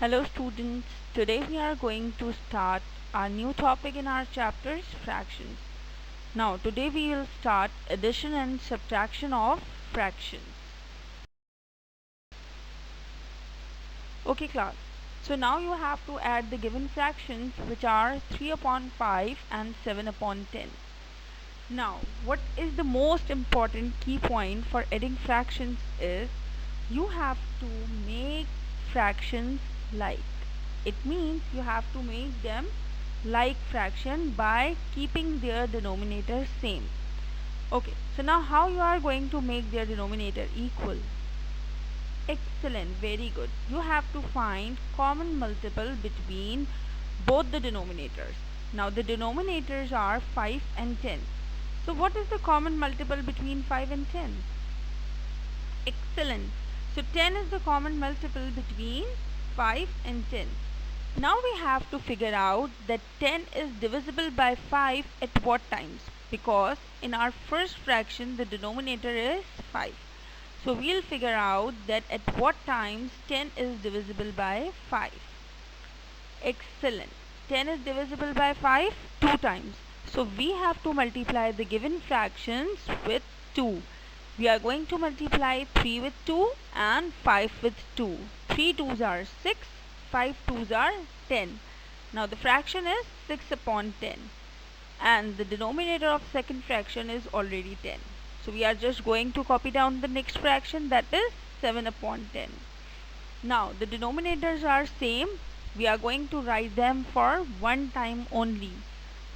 Hello students, today we are going to start our new topic in our chapters, fractions. Now today we will start addition and subtraction of fractions. Okay class, so now you have to add the given fractions which are 3 upon 5 and 7 upon 10. Now what is the most important key point for adding fractions is you have to make fractions like. It means you have to make them like fraction by keeping their denominator same. Okay, so now how you are going to make their denominator equal? Excellent, very good. You have to find common multiple between both the denominators. Now the denominators are 5 and 10. So what is the common multiple between 5 and 10? Excellent. So 10 is the common multiple between 5 and 10. Now we have to figure out that 10 is divisible by 5 at what times? Because in our first fraction the denominator is 5. So we'll figure out that at what times 10 is divisible by 5. Excellent. 10 is divisible by 5 two times. So we have to multiply the given fractions with 2. We are going to multiply 3 with 2 and 5 with 2. 3 2s are 6, 5 2s are 10. Now the fraction is 6 upon 10 and the denominator of second fraction is already 10. So we are just going to copy down the next fraction, that is 7 upon 10. Now the denominators are same. We are going to write them for one time only.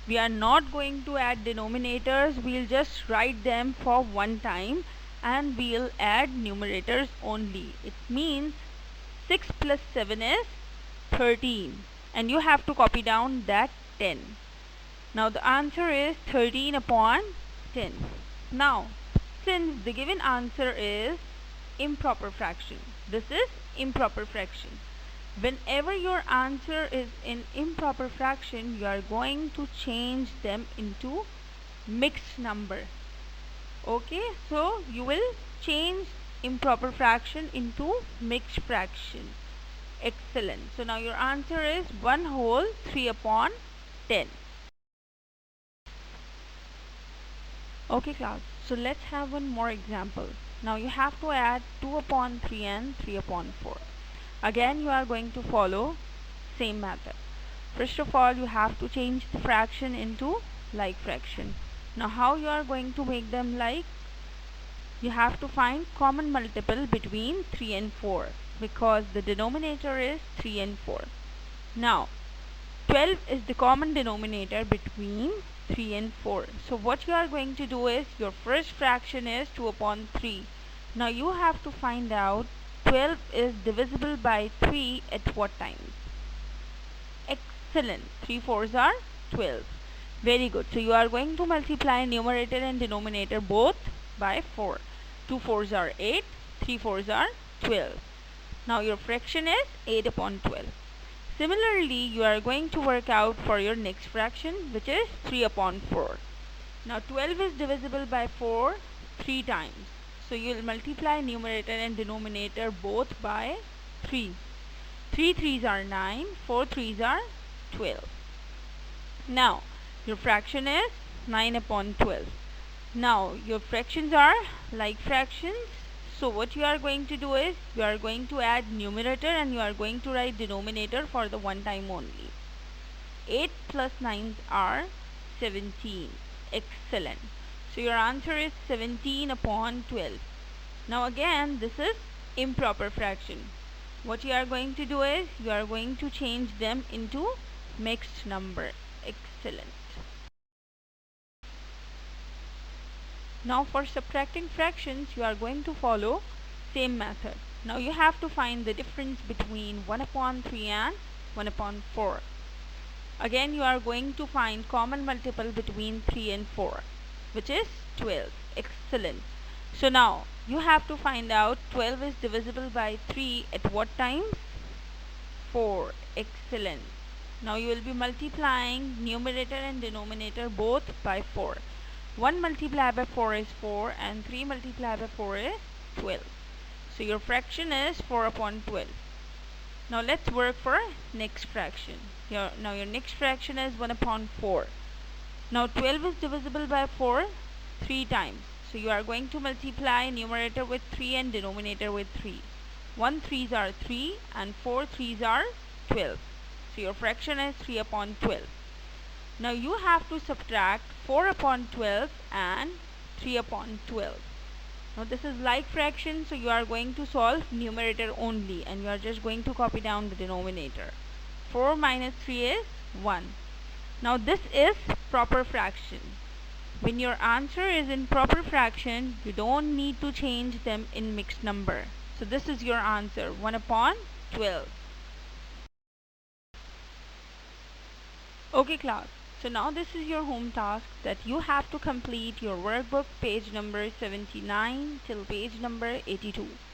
We are not going to add denominators, we'll just write them for one time and we'll add numerators only. It means 6 plus 7 is 13 and you have to copy down that 10. Now the answer is 13 upon 10. Now since the given answer is improper fraction, this is improper fraction. Whenever your answer is in improper fraction, you are going to change them into mixed number. Okay, so you will change improper fraction into mixed fraction. Excellent. So now your answer is 1 whole 3 upon 10. Okay class, so let's have one more example. Now you have to add 2 upon 3 and 3 upon 4. Again you are going to follow same method. First of all you have to change the fraction into like fraction. Now how you are going to make them like? You have to find common multiple between 3 and 4 because the denominator is 3 and 4. Now 12 is the common denominator between 3 and 4. So what you are going to do is your first fraction is 2 upon 3. Now you have to find out 12 is divisible by 3 at what times? Excellent. 3 4s are 12. Very good. So you are going to multiply numerator and denominator both by 4. 2 4s are 8. 3 4s are 12. Now your fraction is 8 upon 12. Similarly, you are going to work out for your next fraction, which is 3 upon 4. Now 12 is divisible by 4 3 times. So you will multiply numerator and denominator both by 3. 3 3s are 9, 4 3s are 12. Now your fraction is 9 upon 12. Now your fractions are like fractions. So what you are going to do is you are going to add numerator and you are going to write denominator for the one time only. 8 plus 9 are 17. Excellent. So your answer is 17 upon 12. Now again this is improper fraction. What you are going to do is you are going to change them into mixed number. Excellent. Now for subtracting fractions you are going to follow same method. Now you have to find the difference between 1 upon 3 and 1 upon 4. Again you are going to find common multiple between 3 and 4, which is 12. Excellent. So now you have to find out 12 is divisible by 3 at what times? 4. Excellent. Now you will be multiplying numerator and denominator both by 4. 1 multiplied by 4 is 4 and 3 multiplied by 4 is 12. So your fraction is 4 upon 12. Now let's work for next fraction. Now your next fraction is 1 upon 4. Now 12 is divisible by 4 3 times. So you are going to multiply numerator with 3 and denominator with 3. 1 3s are 3 and 4 3s are 12. So your fraction is 3 upon 12. Now you have to subtract 4 upon 12 and 3 upon 12. Now this is like fraction, so you are going to solve numerator only and you are just going to copy down the denominator. 4 minus 3 is 1. Now this is proper fraction. When your answer is in proper fraction, you don't need to change them in mixed number. So this is your answer, 1 upon 12. Okay class, so now this is your home task that you have to complete your workbook page number 79 till page number 82.